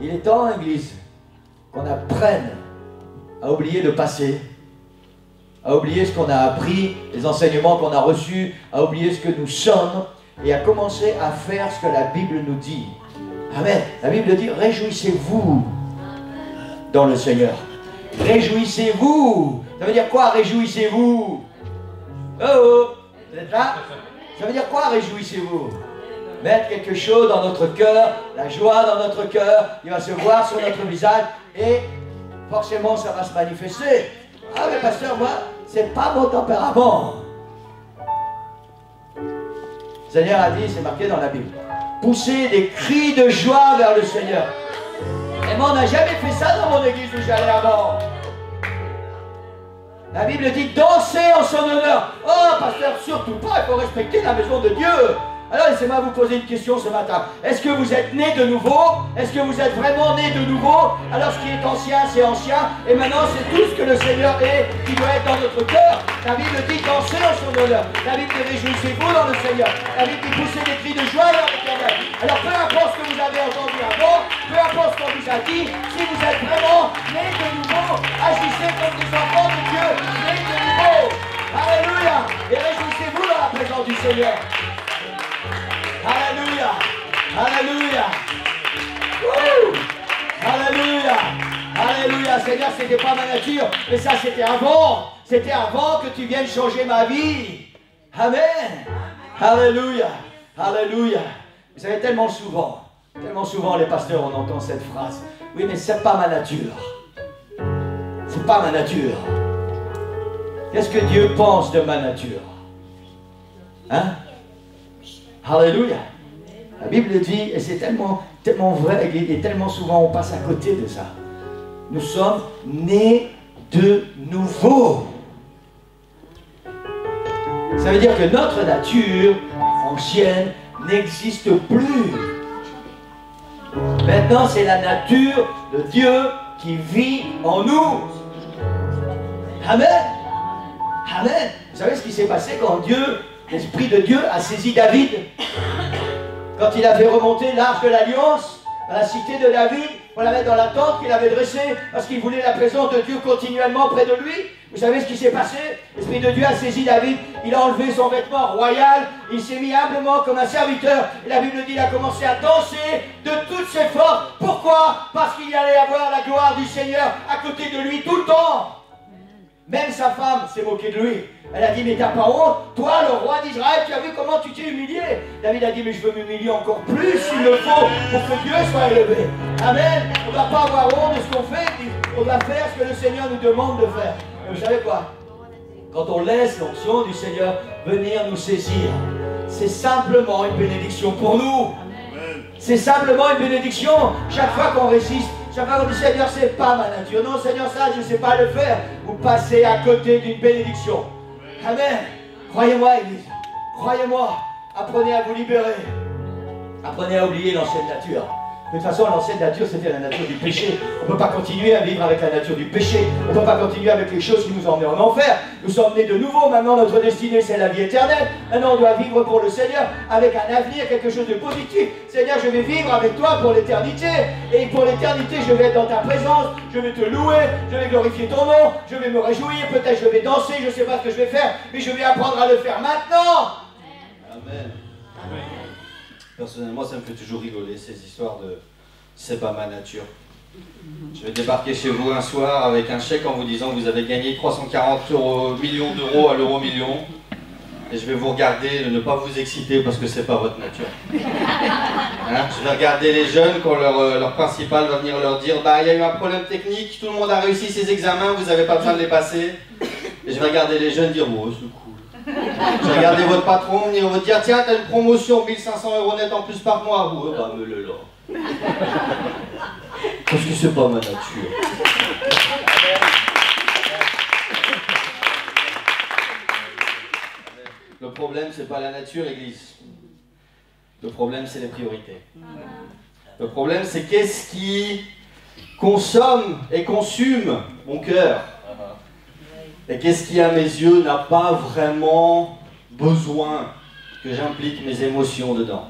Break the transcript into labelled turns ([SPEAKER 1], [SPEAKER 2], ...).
[SPEAKER 1] Il est temps, Église, qu'on apprenne à oublier le passé, à oublier ce qu'on a appris, les enseignements qu'on a reçus, à oublier ce que nous sommes et à commencer à faire ce que la Bible nous dit. Amen. La Bible dit, réjouissez-vous dans le Seigneur. Réjouissez-vous. Ça veut dire quoi, réjouissez-vous? Oh, oh, vous êtes là? Ça veut dire quoi, réjouissez-vous? Mettre quelque chose dans notre cœur, la joie dans notre cœur, il va se voir sur notre visage et forcément ça va se manifester. Ah mais pasteur, moi, c'est pas mon tempérament. Le Seigneur a dit, c'est marqué dans la Bible, poussez des cris de joie vers le Seigneur. Et moi, on n'a jamais fait ça dans mon église où j'allais avant. La Bible dit, dansez en son honneur. Oh pasteur, surtout pas, il faut respecter la maison de Dieu. Alors laissez-moi vous poser une question ce matin. Est-ce que vous êtes né de nouveau? Est-ce que vous êtes vraiment né de nouveau? Alors ce qui est ancien, c'est ancien. Et maintenant, c'est tout ce que le Seigneur est qui doit être dans notre cœur. La Bible dit dansez en son honneur. La Bible dit réjouissez-vous dans le Seigneur. La Bible dit poussez des cris de joie dans l'Éternel. Alors peu importe ce que vous avez entendu avant, peu importe ce qu'on vous a dit, si vous êtes vraiment né de nouveau, agissez comme des enfants de Dieu, nés de nouveau. Alléluia. Et réjouissez-vous dans la présence du Seigneur. Alléluia, alléluia, alléluia, alléluia. Seigneur, c'était pas ma nature, mais ça c'était avant. C'était avant que tu viennes changer ma vie. Amen. Alléluia, alléluia. Vous savez, tellement souvent les pasteurs, on entend cette phrase. Oui, mais c'est pas ma nature. C'est pas ma nature. Qu'est-ce que Dieu pense de ma nature? Hein? Alléluia. La Bible dit, et c'est tellement vrai, et tellement souvent on passe à côté de ça. Nous sommes nés de nouveau. Ça veut dire que notre nature ancienne n'existe plus. Maintenant, c'est la nature de Dieu qui vit en nous. Amen. Amen. Vous savez ce qui s'est passé quand l'Esprit de Dieu a saisi David, quand il a fait remonter l'arche de l'Alliance à la cité de David pour la mettre dans la tente qu'il avait dressée parce qu'il voulait la présence de Dieu continuellement près de lui. Vous savez ce qui s'est passé? L'Esprit de Dieu a saisi David, il a enlevé son vêtement royal, il s'est mis humblement comme un serviteur. Et la Bible dit qu'il a commencé à danser de toutes ses forces. Pourquoi? Parce qu'il allait avoir la gloire du Seigneur à côté de lui tout le temps. Même sa femme s'est moquée de lui. Elle a dit, mais t'as pas honte? Toi, le roi d'Israël, tu as vu comment tu t'es humilié? David a dit, mais je veux m'humilier encore plus s'il le faut pour que Dieu soit élevé. Amen. On ne va pas avoir honte de ce qu'on fait. On va faire ce que le Seigneur nous demande de faire. Et vous savez quoi? Quand on laisse l'onction du Seigneur venir nous saisir, c'est simplement une bénédiction pour nous. C'est simplement une bénédiction. Chaque fois qu'on résiste, chaque fois qu'on dit, Seigneur, c'est pas ma nature. Non, Seigneur, ça, je ne sais pas le faire. Vous passez à côté d'une bénédiction. Amen. Croyez-moi, Église. Croyez-moi. Apprenez à vous libérer. Apprenez à oublier l'ancienne nature. De toute façon, l'ancienne nature, c'était la nature du péché. On ne peut pas continuer à vivre avec la nature du péché. On ne peut pas continuer avec les choses qui nous emmènent en enfer. Nous sommes nés de nouveau. Maintenant, notre destinée, c'est la vie éternelle. Maintenant, on doit vivre pour le Seigneur avec un avenir, quelque chose de positif. Seigneur, je vais vivre avec toi pour l'éternité. Et pour l'éternité, je vais être dans ta présence. Je vais te louer. Je vais glorifier ton nom. Je vais me réjouir. Peut-être je vais danser. Je ne sais pas ce que je vais faire. Mais je vais apprendre à le faire maintenant.
[SPEAKER 2] Amen. Amen. Personnellement, ça me fait toujours rigoler, ces histoires de « c'est pas ma nature ». Je vais débarquer chez vous un soir avec un chèque en vous disant que vous avez gagné 340 millions d'euros à l'euro-million. Et je vais vous regarder, ne pas vous exciter parce que c'est pas votre nature. Hein? Je vais regarder les jeunes quand leur principal va venir leur dire « bah il y a eu un problème technique, tout le monde a réussi ses examens, vous n'avez pas besoin de les passer ». Et je vais regarder les jeunes dire « oh c'est cool ». Je vais regarder votre patron et on va dire tiens, t'as une promotion, 1500 € net en plus par mois. Ouais, bah me le là. Parce que c'est pas ma nature. Le problème, c'est pas la nature, Église. Le problème, c'est les priorités. Le problème, c'est qu'est-ce qui consomme et consume mon cœur. Et qu'est-ce qui, à mes yeux, n'a pas vraiment besoin que j'implique mes émotions dedans.